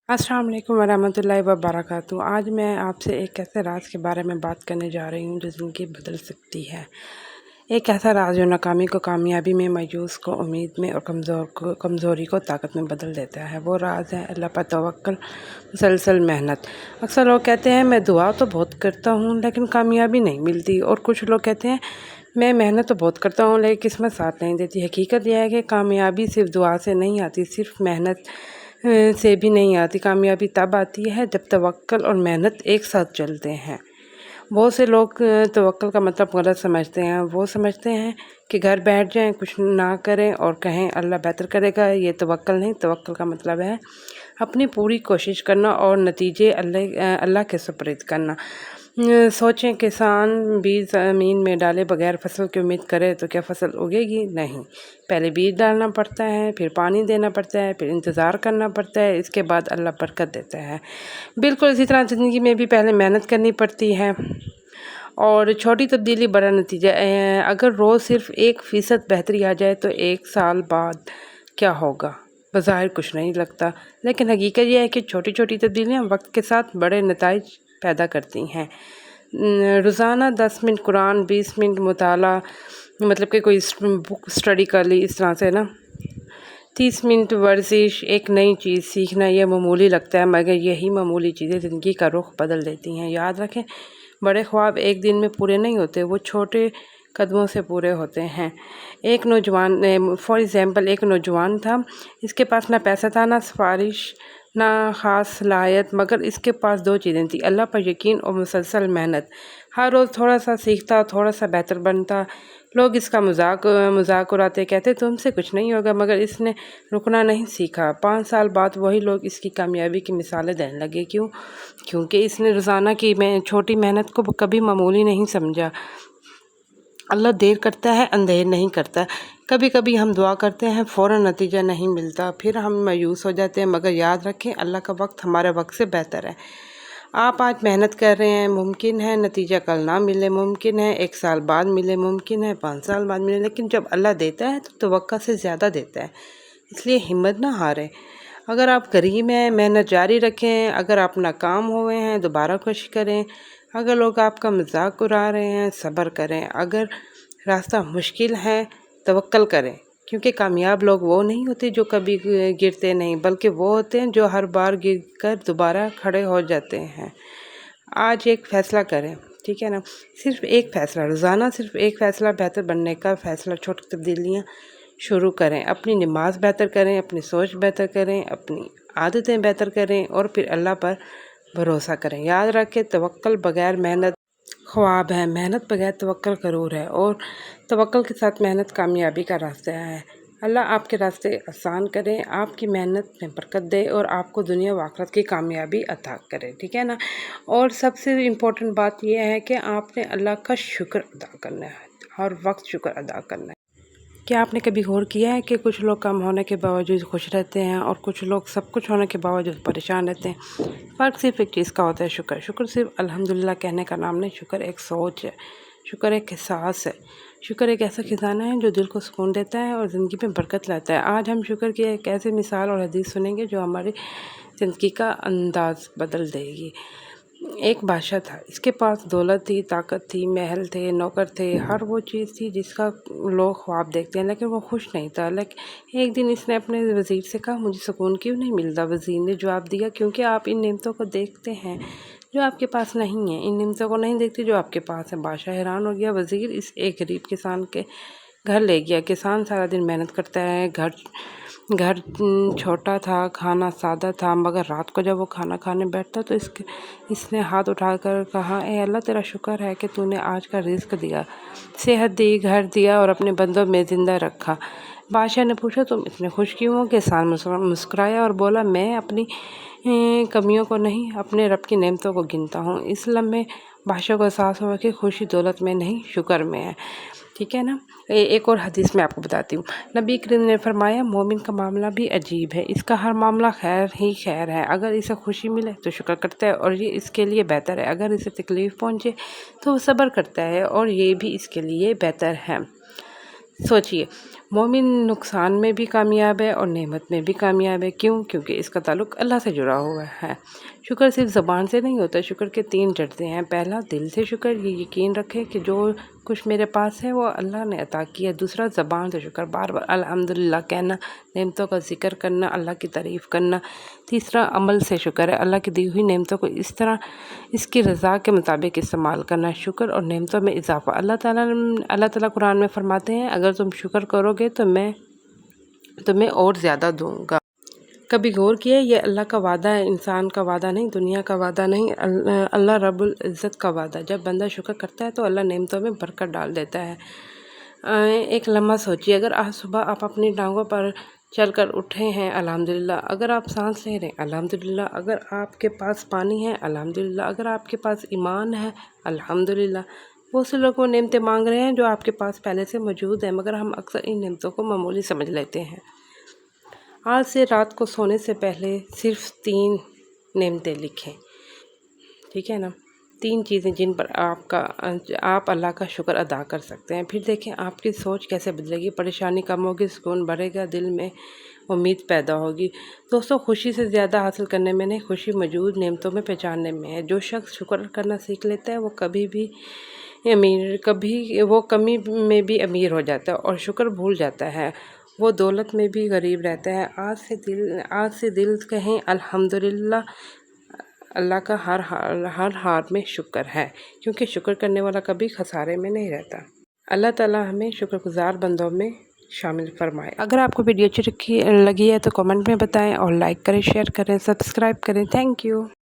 अस्सलाम वालेकुम वरहमतुल्लाहि वबरकातुहू। आज मैं आपसे एक ऐसे राज के बारे में बात करने जा रही हूँ जो ज़िंदगी बदल सकती है। एक ऐसा राज जो नाकामी को कामयाबी में, मायूस को उम्मीद में और कमज़ोरी को ताकत में बदल देता है। वो राज है अल्लाह पर तवक्कुल, मुसलसल मेहनत। अक्सर लोग कहते हैं मैं दुआ तो बहुत करता हूँ लेकिन कामयाबी नहीं मिलती, और कुछ लोग कहते हैं मैं मेहनत तो बहुत करता हूँ लेकिन किस्मत साथ नहीं देती। हकीकत यह है कि कामयाबी सिर्फ दुआ से नहीं आती, सिर्फ मेहनत से भी नहीं आती। कामयाबी तब आती है जब तवक्कुल और मेहनत एक साथ चलते हैं। बहुत से लोग तवक्कुल का मतलब गलत समझते हैं। वो समझते हैं कि घर बैठ जाएं, कुछ ना करें और कहें अल्लाह बेहतर करेगा। ये तवक्कुल नहीं। तवक्कुल का मतलब है अपनी पूरी कोशिश करना और नतीजे अल्लाह के सुपुर्द करना। सोचें, किसान बीज ज़मीन में डाले बगैर फसल की उम्मीद करे तो क्या फसल उगेगी? नहीं। पहले बीज डालना पड़ता है, फिर पानी देना पड़ता है, फिर इंतज़ार करना पड़ता है, इसके बाद अल्लाह बरकत देता है। बिल्कुल इसी तरह ज़िंदगी में भी पहले मेहनत करनी पड़ती है और छोटी तब्दीली बड़ा नतीजा। अगर रोज़ सिर्फ 1% बेहतरी आ जाए तो 1 साल बाद क्या होगा? बज़ाहिर कुछ नहीं लगता, लेकिन हकीकत यह है कि छोटी छोटी तब्दीलियाँ वक्त के साथ बड़े नताइज पैदा करती हैं। रोज़ाना 10 मिनट कुरान, 20 मिनट मुताला, मतलब कि कोई बुक स्टडी कर ली, इस तरह से ना 30 मिनट वर्जिश, एक नई चीज़ सीखना, यह मामूली लगता है मगर यही मामूली चीज़ें ज़िंदगी का रुख बदल देती हैं। याद रखें, बड़े ख्वाब एक दिन में पूरे नहीं होते, वो छोटे कदमों से पूरे होते हैं। एक नौजवान, फॉर एग्ज़ाम्पल, एक नौजवान था। इसके पास ना पैसा था, ना सिफारिश, ना ख़ास सलाहियत, मगर इसके पास 2 चीज़ें थी, अल्लाह पर यकीन और मुसलसल मेहनत। हर रोज़ थोड़ा सा सीखता, थोड़ा सा बेहतर बनता। लोग इसका मजाक उड़ाते, कहते तुमसे कुछ नहीं होगा, मगर इसने रुकना नहीं सीखा। 5 साल बाद वही लोग इसकी कामयाबी की मिसालें देने लगे। क्यों? क्योंकि इसने रोज़ाना की छोटी मेहनत को कभी मामूली नहीं समझा। अल्लाह देर करता है, अंधेर नहीं करता। कभी कभी हम दुआ करते हैं, फ़ौरन नतीजा नहीं मिलता, फिर हम मायूस हो जाते हैं, मगर याद रखें अल्लाह का वक्त हमारे वक्त से बेहतर है। आप आज मेहनत कर रहे हैं, मुमकिन है नतीजा कल ना मिले, मुमकिन है 1 साल बाद मिले, मुमकिन है 5 साल बाद मिले, लेकिन जब अल्लाह देता है तो तवक्कुल से ज़्यादा देता है। इसलिए हिम्मत ना हारें। अगर आप गरीब हैं, मेहनत जारी रखें। अगर आप नाकाम हुए हैं, दोबारा कोशिश करें। अगर लोग आपका मजाक उड़ा रहे हैं, सब्र करें। अगर रास्ता मुश्किल है, तवक्कुल करें, क्योंकि कामयाब लोग वो नहीं होते जो कभी गिरते नहीं, बल्कि वो होते हैं जो हर बार गिर कर दोबारा खड़े हो जाते हैं। आज एक फ़ैसला करें, ठीक है ना? सिर्फ एक फ़ैसला, रोज़ाना सिर्फ एक फ़ैसला, बेहतर बनने का फ़ैसला। छोटी तब्दीलियाँ शुरू करें। अपनी नमाज बेहतर करें, अपनी सोच बेहतर करें, अपनी आदतें बेहतर करें और फिर अल्लाह पर भरोसा करें। याद रखें, तवक्कुल बगैर मेहनत ख्वाब है, मेहनत बगैर तवक्कुल करूर है, और तवक्कुल के साथ मेहनत कामयाबी का रास्ता है। अल्लाह आपके रास्ते आसान करें, आपकी मेहनत में बरकत दे और आपको दुनिया व आखिरत की कामयाबी अता करे, ठीक है ना? और सबसे इम्पोर्टेंट बात यह है कि आपने अल्लाह का शुक्र अदा करना है, हर वक्त शुक्र अदा करना है। क्या आपने कभी गौर किया है कि कुछ लोग कम होने के बावजूद खुश रहते हैं और कुछ लोग सब कुछ होने के बावजूद परेशान रहते हैं? फ़र्क सिर्फ एक चीज़ का होता है, शुक्र। शुक्र सिर्फ अल्हम्दुलिल्लाह कहने का नाम नहीं, शुक्र एक सोच है, शुक्र एक एहसास है, शुक्र एक ऐसा खजाना है जो दिल को सुकून देता है और ज़िंदगी में बरकत लाता है। आज हम शुक्र की एक ऐसी मिसाल और हदीस सुनेंगे जो हमारी ज़िंदगी का अंदाज़ बदल देगी। एक बादशाह था, इसके पास दौलत थी, ताकत थी, महल थे, नौकर थे, हर वो चीज़ थी जिसका लोग ख्वाब देखते हैं, लेकिन वो खुश नहीं था। लेकिन एक दिन इसने अपने वज़ीर से कहा मुझे सुकून क्यों नहीं मिलता? वज़ीर ने जवाब दिया क्योंकि आप इन नेमतों को देखते हैं जो आपके पास नहीं है, इन नेमतों को नहीं देखते जो आपके पास है। बादशाह हैरान हो गया। वज़ीर इस एक गरीब किसान के घर ले गया। किसान सारा दिन मेहनत करता है, घर घर छोटा था, खाना सादा था, मगर रात को जब वो खाना खाने बैठता तो इसने हाथ उठाकर कहा, ए अल्लाह तेरा शुक्र है कि तूने आज का रिज़्क दिया, सेहत दी, घर दिया और अपने बंदों में ज़िंदा रखा। बादशाह ने पूछा तुम इतने खुश क्यों हो? किसान मुस्कुराया और बोला मैं अपनी कमियों को नहीं, अपने रब की नेमतों को गिनता हूँ। इस लम्हे बादशाह को एहसास हुआ कि खुशी दौलत में नहीं, शुक्र में है, ठीक है ना? एक और हदीस मैं आपको बताती हूँ। नबी करीम ने फरमाया मोमिन का मामला भी अजीब है, इसका हर मामला खैर ही खैर है। अगर इसे खुशी मिले तो शुक्र करता है और ये इसके लिए बेहतर है, अगर इसे तकलीफ़ पहुँचे तो वो सब्र करता है और ये भी इसके लिए बेहतर है। सोचिए, مومن نقصان میں بھی کامیاب ہے اور نعمت میں بھی کامیاب ہے۔ کیوں؟ کیونکہ اس کا تعلق اللہ سے جڑا ہوا ہے۔ شکر صرف زبان سے نہیں ہوتا، شکر کے 3 جرتے ہیں۔ پہلا، دل سے شکر، یہ یقین رکھے کہ جو کچھ میرے پاس ہے وہ اللہ نے عطا کیا ہے۔ دوسرا، زبان سے شکر، بار بار الحمدللہ کہنا، نعمتوں کا ذکر کرنا، اللہ کی تعریف کرنا۔ تیسرا، عمل سے شکر ہے، اللہ کی دی ہوئی نعمتوں کو اس طرح اس کی رضا کے مطابق استعمال کرنا۔ شکر اور نعمتوں میں اضافہ، اللہ تعالیٰ قرآن میں فرماتے ہیں اگر تم شکر کرو گے تو میں تمہیں اور زیادہ دوں گا۔ کبھی غور کیا؟ یہ اللہ کا وعدہ ہے، انسان کا وعدہ نہیں، دنیا کا وعدہ نہیں، اللہ رب العزت کا وعدہ۔ جب بندہ شکر کرتا ہے تو اللہ نعمتوں میں برکت ڈال دیتا ہے۔ ایک لمحہ سوچیے، اگر آج صبح آپ اپنی ٹانگوں پر چل کر اٹھے ہیں الحمدللہ، اگر آپ سانس لے رہے ہیں الحمدللہ، اگر آپ کے پاس پانی ہے الحمدللہ، اگر آپ کے پاس ایمان ہے الحمدللہ۔ بہت سے لوگ وہ نعمتیں مانگ رہے ہیں جو آپ کے پاس پہلے سے موجود ہیں، مگر ہم اکثر ان نعمتوں کو معمولی سمجھ لیتے ہیں۔ آج سے رات کو سونے سے پہلے صرف 3 نعمتیں لکھیں، ٹھیک ہے نا؟ 3 چیزیں جن پر آپ اللہ کا شکر ادا کر سکتے ہیں۔ پھر دیکھیں آپ کی سوچ کیسے بدلے گی، پریشانی کم ہوگی، سکون بڑھے گا، دل میں امید پیدا ہوگی۔ دوستو، خوشی سے زیادہ حاصل کرنے میں نہیں، خوشی موجود نعمتوں میں پہچاننے میں ہے۔ جو شخص شکر کرنا سیکھ لیتا ہے وہ کمی میں بھی امیر ہو جاتا ہے اور شکر بھول جاتا ہے، وہ دولت میں بھی غریب رہتا ہے۔ آج سے دل کہیں الحمدللہ، اللہ کا ہر حال میں شکر ہے، کیونکہ شکر کرنے والا کبھی خسارے میں نہیں رہتا۔ اللہ تعالیٰ ہمیں شکر گزار بندوں میں شامل فرمائے۔ اگر آپ کو ویڈیو اچھی لگی ہے تو کمنٹ میں بتائیں اور لائک کریں، شیئر کریں، سبسکرائب کریں۔ Thank you.